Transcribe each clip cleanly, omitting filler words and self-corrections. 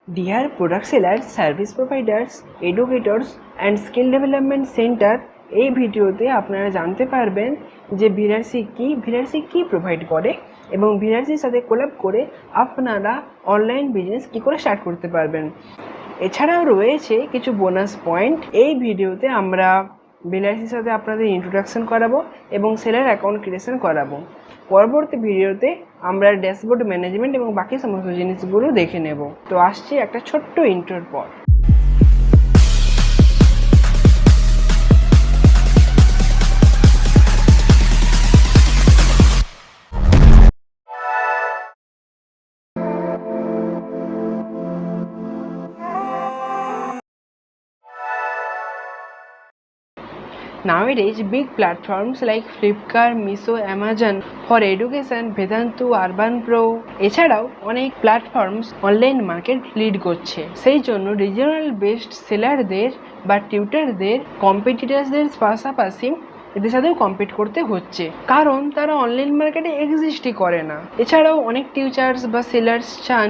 Dear product sellers, service providers, educators and skill development center, এই ভিডিওতে আপনারা জানতে পারবেন যে ভিলারসি কি প্রোভাইড করে এবং ভিলারসির সাথে কোলাব করে আপনারা অনলাইন বিজনেস কি করে স্টার্ট করতে পারবেন। এছাড়াও রয়েছে কিছু বোনাস পয়েন্ট। এই ভিডিওতে আমরা ভিলারসির সাথে আপনাদের ইন্ট্রোডাকশন করাবো এবং সেলার অ্যাকাউন্ট ক্রিয়েশন করাবো। পরবর্তী ভিডিওতে আমরা ড্যাশবোর্ড ম্যানেজমেন্ট এবং বাকি সমস্ত জিনিসগুলো দেখে নেব। তো আসছি একটা ছোট্ট ইন্ট্রোর পর। Nowadays, big platforms like Flipkart, Meesho, Amazon for education, Vedantu, Urban Pro এছাড়াও অনেক প্ল্যাটফর্মস অনলাইন মার্কেট লিড করছে। সেই জন্য রিজিওনাল বেসড সেলারদের বা টিউটারদের কম্পিটিটার্সদের পাশাপাশি এদের সাথেও কম্পিট করতে হচ্ছে, কারণ তারা অনলাইন মার্কেটে এক্সিস্টই করে না। এছাড়াও অনেক টিউচার্স বা সেলার্স চান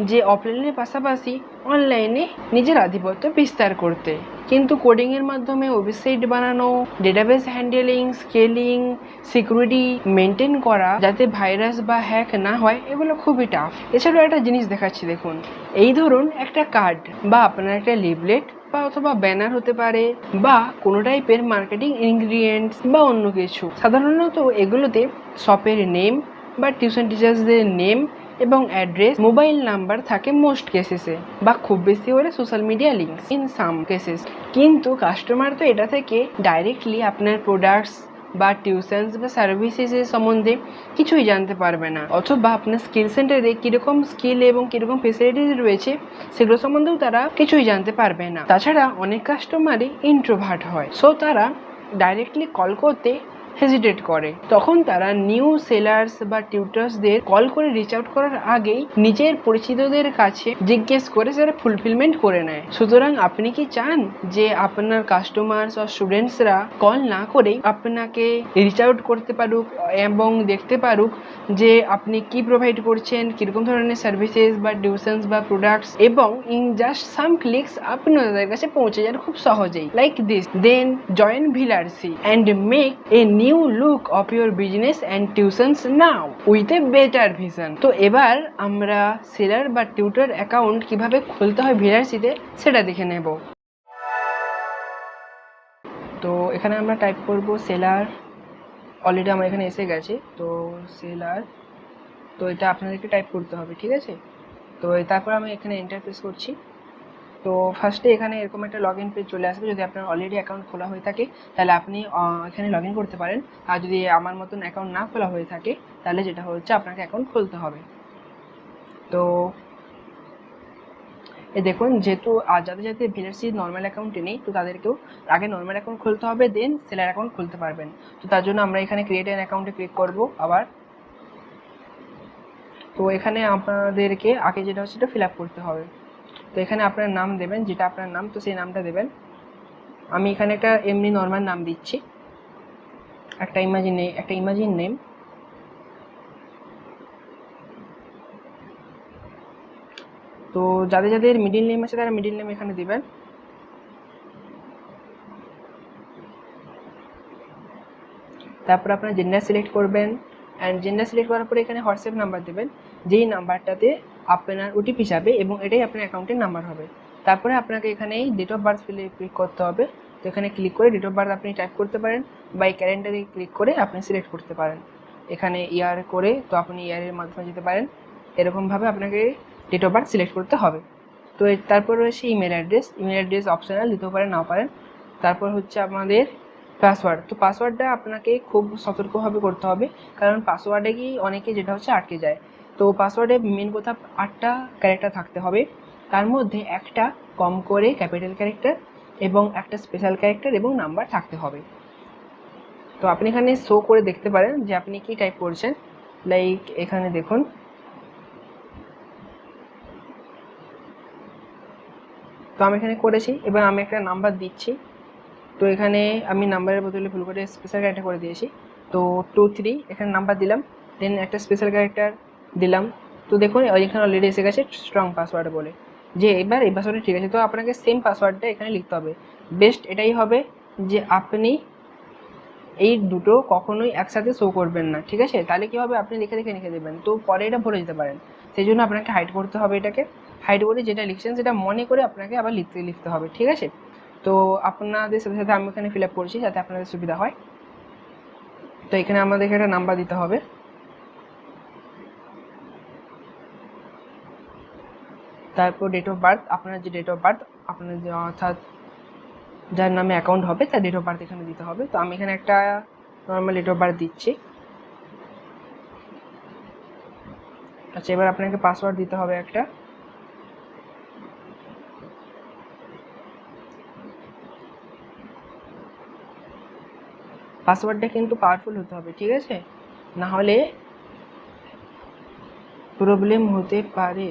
যে অফলাইনের পাশাপাশি অনলাইনে নিজের আধিপত্য বিস্তার করতে, কিন্তু কোডিংয়ের মাধ্যমে ওয়েবসাইট বানানো, database handling, scaling, security maintain করা যাতে ভাইরাস বা হ্যাক না হয়, এগুলো খুবই টাফ। এছাড়াও একটা জিনিস দেখাচ্ছি দেখুন, এই ধরুন একটা কার্ড বা আপনার একটা লিফলেট বা অথবা ব্যানার হতে পারে বা কোনো টাইপের মার্কেটিং ইনগ্রিডিয়েন্টস বা অন্য কিছু। সাধারণত এগুলোতে শপের নেম বা টিউশন টিচার্সদের নেম এবং অ্যাড্রেস, মোবাইল নাম্বার থাকে মোস্ট কেসেসে, বা খুব বেশি হলে social media links in some cases. কিন্তু কাস্টমার তো এটা থেকে ডাইরেক্টলি আপনার প্রোডাক্টস বা টিউশনস বা সার্ভিসেসের সম্বন্ধে কিছুই জানতে পারবে না, অথবা আপনার স্কিল সেন্টারে কীরকম স্কিল এবং কীরকম ফেসিলিটিস রয়েছে সেগুলো সম্বন্ধেও তারা কিছুই জানতে পারবে না। তাছাড়া অনেক কাস্টমারই ইন্ট্রোভার্ট হয়, সো তারা ডাইরেক্টলি কল করতে হেজিটেট করে। তখন তারা নিউ সেলার্স বা টিউটার্সদের কল করে রিচ আউট করার আগেই নিজের পরিচিতদের কাছে জিজ্ঞেস করে সেটা ফুলফিলমেন্ট করে নেয়। সুতরাং আপনি কি চান যে আপনার কাস্টমার্স বা স্টুডেন্টসরা কল না করেই আপনাকে রিচ আউট করতে পারুক এবং দেখতে পারুক যে আপনি কি প্রোভাইড করছেন, কীরকম ধরনের সার্ভিসেস বা টিউশনস বা প্রোডাক্টস, এবং ইন জাস্ট সাম ক্লিকস আপনি তাদের কাছে পৌঁছে যান খুব সহজেই, লাইক দিস। দেন জয়েন ভিলারসি and make a new look of your business and tuitions now with a better vision. তো এবার আমরা সেলার বা টিউটর অ্যাকাউন্ট কিভাবে খুলতে হয় ভিলারসিতে সেটা দেখে নেব। তো এখানে আমরা টাইপ করব সেলার। অলরেডি আমার এখানে এসে গেছে। তো সেলার, তো এটা আপনাদেরকে টাইপ করতে হবে, ঠিক আছে? তো তারপর আমি এখানে এন্টার প্রেস করছি। তো ফার্স্টে এখানে এরকম একটা লগ ইন পেজ চলে আসবে। যদি আপনার অলরেডি অ্যাকাউন্ট খোলা হয়ে থাকে তাহলে আপনি এখানে লগ ইন করতে পারেন, আর যদি আমার মতন অ্যাকাউন্ট না খোলা হয়ে থাকে তাহলে যেটা হচ্ছে আপনাকে অ্যাকাউন্ট খুলতে হবে। তো দেখুন, যেহেতু যাদের যাদের ভিলারসি নর্মাল অ্যাকাউন্টে নেই, তো তাদেরকেও আগে নর্মাল অ্যাকাউন্ট খুলতে হবে, দেন সেলার অ্যাকাউন্ট খুলতে পারবেন। তো তার জন্য আমরা এখানে ক্রিয়েট অ্যান অ্যাকাউন্টে ক্লিক করব আবার। তো এখানে আপনাদেরকে আগে যেটা হচ্ছে সেটা ফিল আপ করতে হবে। তো এখানে আপনার নাম দেবেন, যেটা আপনার নাম, তো সেই নামটা দেবেন। আমি এখানে একটা এমনি নর্মাল নাম দিচ্ছি, একটা ইমাজিন নেম। তো যাদের যাদের মিডিল নেম আছে তারা মিডিল নেম এখানে দিবেন। তারপর আপনার জেন্ডার সিলেক্ট করবেন, অ্যান্ড জেন্ডার সিলেক্ট করার পরে এখানে হোয়াটসঅ্যাপ নাম্বার দেবেন, যেই নাম্বারটাতে আপনার ওটিপি যাবে এবং এটাই আপনার অ্যাকাউন্টের নাম্বার হবে। তারপরে আপনাকে এখানে ডেট অফ বার্থ ক্লিক করতে হবে। তো এখানে ক্লিক করে ডেট অফ বার্থ আপনি টাইপ করতে পারেন, বা এই ক্যালেন্ডারে ক্লিক করে আপনি সিলেক্ট করতে পারেন। এখানে ইয়ার করে তো আপনি ইয়ারের মাধ্যমে যেতে পারেন। এরকমভাবে আপনাকে ডেট অফ বার্থ সিলেক্ট করতে হবে। তো তারপর রয়েছে ইমেল অ্যাড্রেস অপশনাল, দিতেও পারেন নাও পারেন। তারপর হচ্ছে আমাদের পাসওয়ার্ড। তো পাসওয়ার্ডটা আপনাকে খুব সতর্কভাবে করতে হবে, কারণ পাসওয়ার্ডে কি অনেকে যেটা হচ্ছে আটকে যায়। তো পাসওয়ার্ডে মেন কথা 8টা ক্যারেক্টার থাকতে হবে, তার মধ্যে একটা কম করে ক্যাপিটাল ক্যারেক্টার এবং একটা স্পেশাল ক্যারেক্টার এবং নাম্বার থাকতে হবে। তো আপনি এখানে শো করে দেখতে পারেন যে আপনি কি টাইপ করছেন, লাইক এখানে দেখুন। তো আমি এখানে করেছি, এবার আমি একটা নাম্বার দিচ্ছি। তো এখানে আমি নাম্বারের বদলে ভুল করে স্পেশাল ক্যারেক্টার করে দিয়েছি। তো 2 3 এখানে নাম্বার দিলাম, দেন একটা স্পেশাল ক্যারেক্টার দিলাম। তো দেখুন এখানে অলরেডি এসে গেছে স্ট্রং পাসওয়ার্ড বলে। যে এবার এই পাসওয়ার্ডটা ঠিক আছে, তো আপনাকে সেম পাসওয়ার্ডটা এখানে লিখতে হবে। বেস্ট এটাই হবে যে আপনি এই দুটো কখনোই একসাথে শো করবেন না, ঠিক আছে? তাহলে কি হবে, আপনি লিখে দেবেন, তো পরে এটা ভুলে যেতে পারেন। সেই জন্য আপনাকে হাইড করতে হবে, এটাকে হাইড করে যেটা লিখছেন সেটা মনে করে আপনাকে আবার লিখতে হবে, ঠিক আছে? তো আপনাদের সাথে সাথে আমি এখানে ফিল আপ করছি যাতে আপনাদের সুবিধা হয়। তো এখানে আমাদেরকে একটা নাম্বার দিতে হবে, তারপর ডেট অফ বার্থ, আপনার যে ডেট অফ বার্থ আপনার যে অর্থাৎ যার নামে অ্যাকাউন্ট হবে তার ডেট অফ বার্থ এখানে দিতে হবে। তো আমি এখানে একটা নর্মাল ডেট অফ বার্থ দিচ্ছি। আচ্ছা, এবার আপনাকে পাসওয়ার্ড দিতে হবে একটা। পাসওয়ার্ডটা কিন্তু পাওয়ারফুল হতে হবে, ঠিক আছে? না হলে প্রবলেম হতে পারে।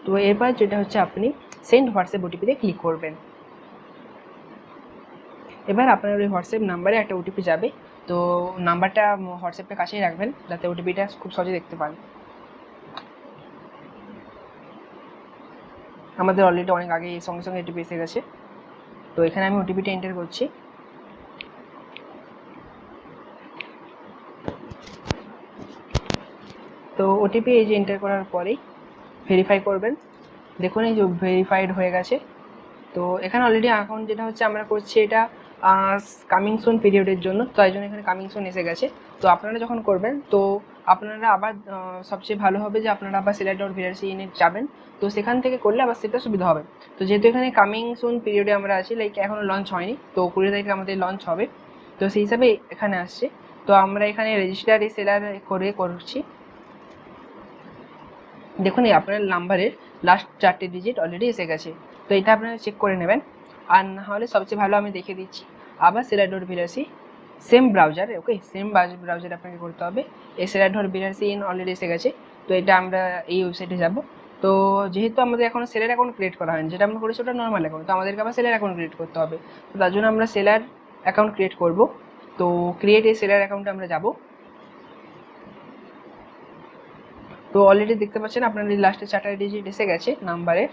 তো এবার যেটা হচ্ছে আপনি সেন্ড হোয়াটসঅ্যাপ ওটিপিতে ক্লিক করবেন। এবার আপনার ওই হোয়াটসঅ্যাপ নাম্বারে একটা ওটিপি যাবে। তো নাম্বারটা হোয়াটসঅ্যাপটা কাছেই রাখবেন যাতে ওটিপিটা খুব সহজে দেখতে পান। আমাদের অলরেডি অনেক আগে সঙ্গে সঙ্গে ওটিপি এসে গেছে। তো এখানে আমি ওটিপিটা এন্টার করছি। তো ওটিপি এই যে এন্টার করার পরেই ভেরিফাই করবেন। দেখুন এই যে ভেরিফাইড হয়ে গেছে। তো এখানে অলরেডি অ্যাকাউন্ট যেটা হচ্ছে আমরা করছি এটা কামিং সুন পিরিয়ডের জন্য, তাই জন্য এখানে কামিং সুন এসে গেছে। তো আপনারা যখন করবেন তো আপনারা আবার সবচেয়ে ভালো হবে যে আপনারা আবার seller.vrc.in যাবেন। তো সেখান থেকে করলে আবার সেটা সুবিধা হবে। তো যেহেতু এখানে কামিং সুন পিরিয়ডে আমরা আছি, লাইক এখনও লঞ্চ হয়নি, তো 20 তারিখে আমাদের লঞ্চ হবে, তো সেই হিসাবে এখানে আসছে। তো আমরা এখানে রেজিস্টার সেলার করছি। দেখুন এই আপনার নাম্বারের লাস্ট 4টে ডিজিট অলরেডি এসে গেছে। তো এটা আপনারা চেক করে নেবেন। আর না হলে সবচেয়ে ভালো আমি দেখিয়ে দিচ্ছি, আবার seller.vrc সেম ব্রাউজার, ওকে সেম ব্রাউজার আপনাকে করতে হবে। এই seller.vrc অলরেডি এসে গেছে। তো এটা আমরা এই ওয়েবসাইটে যাব। তো যেহেতু আমাদের এখনও সেলার অ্যাকাউন্ট ক্রিয়েট করা হয়নি, যেটা আমরা করেছি ওটা নর্মাল অ্যাকাউন্ট, তো আমাদেরকে আবার সেলার অ্যাকাউন্ট ক্রিয়েট করতে হবে। তো তার জন্য আমরা সেলার অ্যাকাউন্ট ক্রিয়েট করব। তো ক্রিয়েট এই সেলার অ্যাকাউন্টে আমরা যাব। তো অলরেডি দেখতে পাচ্ছেন আপনার লাস্টে 4টা ডিজিট এসে গেছে নাম্বারের।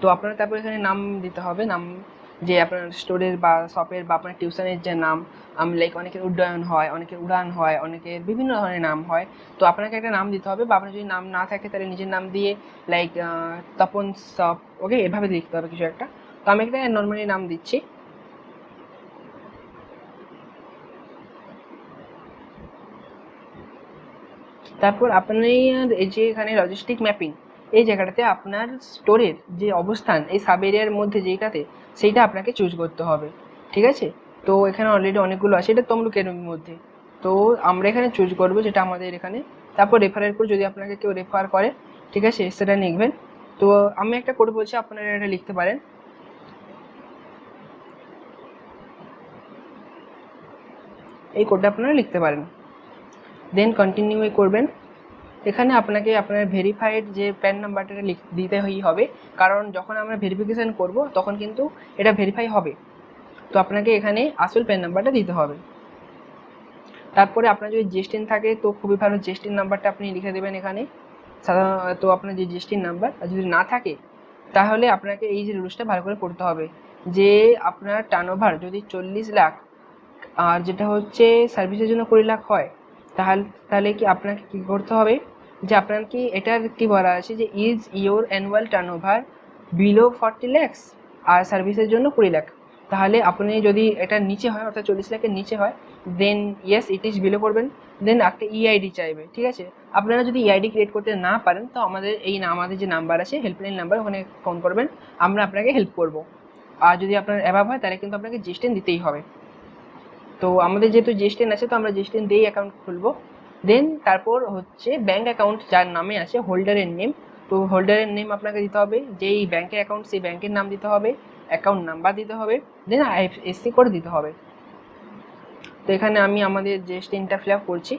তো আপনার তারপর এখানে নাম দিতে হবে, নাম যে আপনার স্টোরের বা শপের বা আপনার টিউশনের যে নাম, লাইক অনেকের উড্ডয়ন হয়, অনেকের উড়ান হয়, অনেকের বিভিন্ন ধরনের নাম হয়। তো আপনাকে একটা নাম দিতে হবে, বা আপনার যদি নাম না থাকে তাহলে নিজের নাম দিয়ে লাইক তপন শপ, ওকে এভাবে লিখতে হবে কিছু একটা। তো আমি একটা নর্মালি নাম দিচ্ছি। তারপর আপনি এই যে এখানে লজিস্টিক ম্যাপিং এই জায়গাটাতে আপনার স্টোরের যে অবস্থান এই সাব এরিয়ার মধ্যে যেইটাতে, সেইটা আপনাকে চুজ করতে হবে, ঠিক আছে? তো এখানে অলরেডি অনেকগুলো আছে, এটা তমলুকের মধ্যে। তো আমরা এখানে চুজ করবো যেটা আমাদের এখানে। তারপর রেফারের পর যদি আপনাকে কেউ রেফার করে, ঠিক আছে, সেটা লিখবেন। তো আমি একটা কোড বলছি, আপনারা এটা লিখতে পারেন। এই কোডটা আপনারা লিখতে পারেন, দেন কন্টিনিউ করবেন। এখানে আপনাকে আপনার ভেরিফাইড যে প্যান নাম্বারটা দিতেই হবে, কারণ যখন আমরা ভেরিফিকেশান করব তখন কিন্তু এটা ভেরিফাই হবে। তো আপনাকে এখানে আসল প্যান নাম্বারটা দিতে হবে। তারপরে আপনার যদি জিএসটিন থাকে তো খুবই ভালো, জিএসটিন নাম্বারটা আপনি লিখে দেবেন এখানে। তো আপনার যে জিএসটিন নাম্বার, আর যদি না থাকে তাহলে আপনাকে এই যে রুলসটা ভালো করে পড়তে হবে, যে আপনার টার্নওভার যদি 40 লাখ আর যেটা হচ্ছে সার্ভিসের জন্য 20 লাখ হয়, তাহলে কি আপনাকে কী করতে হবে, যে আপনার কি এটার কি বলা আছে যে is your annual turnover below 40 lakhs আর সার্ভিসের জন্য 20 লাখ, তাহলে আপনি যদি এটার নিচে হয় অর্থাৎ 40 লাখের নিচে হয়, দেন ইয়েস ইট ইজ বিলো করবেন। দেন একটা ইআইডি চাইবে, ঠিক আছে? আপনারা যদি ইআইডি ক্রিয়েট করতে না পারেন তো আমাদের যে নাম্বার আছে হেল্পলাইন নাম্বার, ওখানে ফোন করবেন, আমরা আপনাকে হেল্প করব। আর যদি আপনার অ্যাভাব হয় তাহলে কিন্তু আপনাকে জিএসটিন দিতেই হবে। তো আমাদের যেহেতু জিএসটিএন আছে তো আমরা জিএসটিএন দিয়েই অ্যাকাউন্ট খুলবো। দেন তারপর হচ্ছে ব্যাঙ্ক অ্যাকাউন্ট যার নামে আছে হোল্ডারের নেম, তো হোল্ডারের নেম আপনাকে দিতে হবে, যেই ব্যাঙ্কের অ্যাকাউন্ট সেই ব্যাঙ্কের নাম দিতে হবে, অ্যাকাউন্ট নাম্বার দিতে হবে, দেন আইএফএসসি কোড দিতে হবে। তো এখানে আমি আমাদের জিএসটিএনটা ফিল আপ করছি।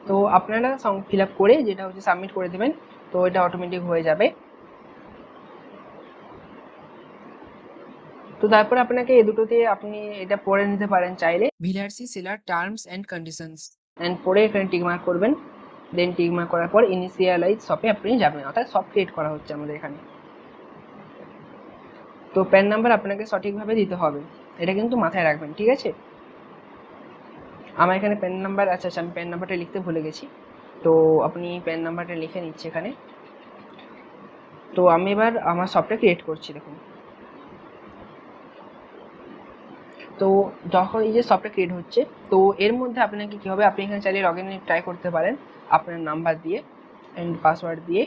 তো আপনারা ফিল আপ করে যেটা হচ্ছে সাবমিট করে দেবেন, তো এটা অটোমেটিক হয়ে যাবে। তো তারপর আপনাকে এই দুটোতে আপনি এটা পড়ে নিতে পারেন চাইলে, ভিলারসি seller terms and conditions, and পরে এখানে টিক মার্ক করবেন। দেন টিক মার্ক করার পর ইনিশিয়ালাইজ শপে আপনি যাবেন, অর্থাৎ শপ ক্রিয়েট করা হচ্ছে আমাদের এখানে। তো প্যান নাম্বার আপনাকে সঠিকভাবে দিতে হবে, এটা কিন্তু মাথায় রাখবেন, ঠিক আছে। আমার এখানে প্যান নাম্বার, আচ্ছা আমি প্যান নাম্বারটা লিখতে ভুলে গেছি, তো আপনি প্যান নাম্বারটা লিখে নিচ্ছে এখানে। তো আমি এবার আমার শপটা ক্রিয়েট করছি, দেখুন। তো যখন এই যে শপটা ক্রিয়েট হচ্ছে, তো এর মধ্যে আপনাকে কী হবে, আপনি এখানে চাইলে লগ ইন ট্রাই করতে পারেন আপনার নাম্বার দিয়ে অ্যান্ড পাসওয়ার্ড দিয়ে।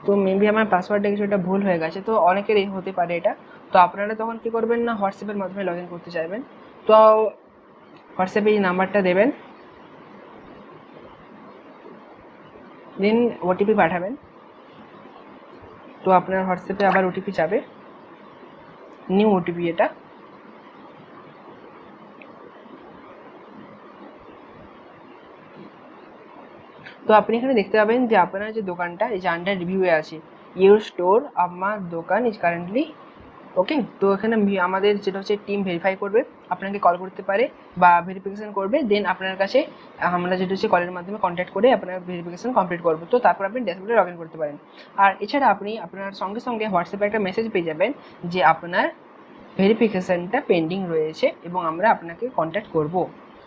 তো মেবি আমার পাসওয়ার্ডটা কিছুটা ভুল হয়ে গেছে, তো অনেকেরই হতে পারে এটা। তো আপনারা তখন কী করবেন না, হোয়াটসঅ্যাপের মাধ্যমে লগ ইন করতে চাইবেন, তো হোয়াটসঅ্যাপে এই নাম্বারটা দেবেন, দেন ওটিপি পাঠাবেন। তো আপনার হোয়াটসঅ্যাপে আবার ওটিপি যাবে, নিউ ওটিপি এটা। তো আপনি এখানে দেখতে পাবেন যে আপনার যে দোকানটা এই যে আন্ডার রিভিউয়ে আছে, ইউর স্টোর আমার দোকান ইজ কারেন্টলি ওকে। তো এখানে আমাদের যেটা হচ্ছে টিম ভেরিফাই করবে, আপনাকে কল করতে পারে বা ভেরিফিকেশান করবে, দেন আপনার কাছে আমরা যেটা হচ্ছে কলের মাধ্যমে কন্ট্যাক্ট করে আপনার ভেরিফিকেশান কমপ্লিট করবো। তো তারপর আপনি ড্যাশবোর্ডে লগ ইন করতে পারেন। আর এছাড়া আপনি আপনার সঙ্গে সঙ্গে হোয়াটসঅ্যাপে একটা মেসেজ পেয়ে যাবেন যে আপনার ভেরিফিকেশানটা পেন্ডিং রয়েছে এবং আমরা আপনাকে কন্ট্যাক্ট করব।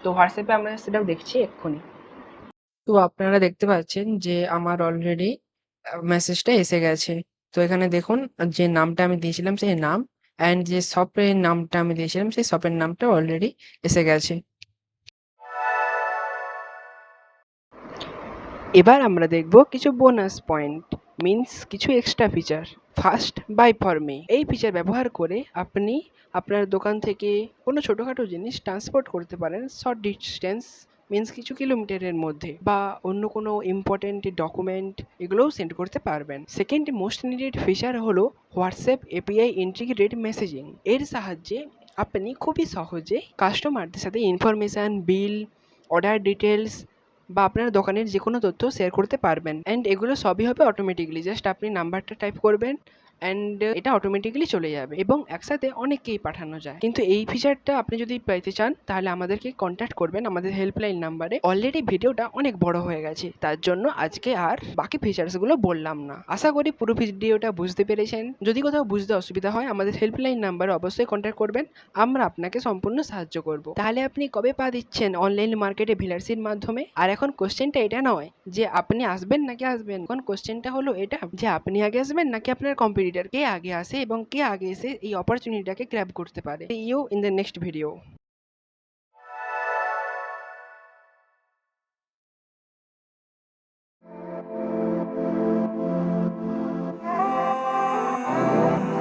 তো হোয়াটসঅ্যাপে আমরা সেটাও দেখছি এক্ষুনি। তো আপনারা দেখতে পাচ্ছেন যে আমার অলরেডি মেসেজটা এসে গেছে। তো এখানে দেখুন যে নামটা আমি দিয়েছিলাম সেই নাম অ্যান্ড যে শপের নামটা আমি দিয়েছিলাম সেই শপের নামটা অলরেডি এসে গেছে। এবার আমরা দেখব কিছু বোনাস পয়েন্ট, মিন্স কিছু extra feature. First, buy for me. এই ফিচার ব্যবহার করে আপনি আপনার দোকান থেকে কোনো ছোটোখাটো জিনিস ট্রান্সপোর্ট করতে পারেন শর্ট ডিস্টেন্স, মিন্স কিছু কিলোমিটারের মধ্যে, বা অন্য কোনো ইম্পর্টেন্ট ডকুমেন্ট এগুলোও সেন্ড করতে পারবেন। সেকেন্ড মোস্ট নিডেড ফিচার হলো হোয়াটসঅ্যাপ এপিআই ইন্টিগ্রেটেড মেসেজিং। এর সাহায্যে আপনি খুবই সহজে কাস্টমারদের সাথে ইনফরমেশান, বিল, অর্ডার ডিটেলস বা আপনার দোকানের যে কোনো তথ্য শেয়ার করতে পারবেন। অ্যান্ড এগুলো সবই হবে অটোমেটিকলি, জাস্ট আপনি নাম্বারটা টাইপ করবেন অ্যান্ড এটা অটোমেটিক্যালি চলে যাবে এবং একসাথে অনেককেই পাঠানো যায়। কিন্তু এই ফিচারটা আপনি যদি পেতে চান তাহলে আমাদেরকে কন্ট্যাক্ট করবেন আমাদের হেল্পলাইন নাম্বারে। অলরেডি ভিডিওটা অনেক বড় হয়ে গেছে, তার জন্য আজকে আর বাকি ফিচার্সগুলো বললাম না। আশা করি পুরো ভিডিওটা বুঝতে পেরেছেন। যদি কোথাও বুঝতে অসুবিধা হয় আমাদের হেল্পলাইন নাম্বারে অবশ্যই কন্ট্যাক্ট করবেন, আমরা আপনাকে সম্পূর্ণ সাহায্য করব। তাহলে আপনি কবে পা দিচ্ছেন অনলাইন মার্কেটে ভিলারসির মাধ্যমে? আর এখন কোশ্চেনটা এটা নয় যে আপনি আসবেন নাকি আসবেন, এখন কোশ্চেনটা হলো এটা যে আপনি আগে আসবেন নাকি আপনার কম্পিটিটর, কে আগে আসে এবং কে আগে এসে এই অপরচুনিটিটাকে গ্র্যাব করতে পারে। See you in the next video.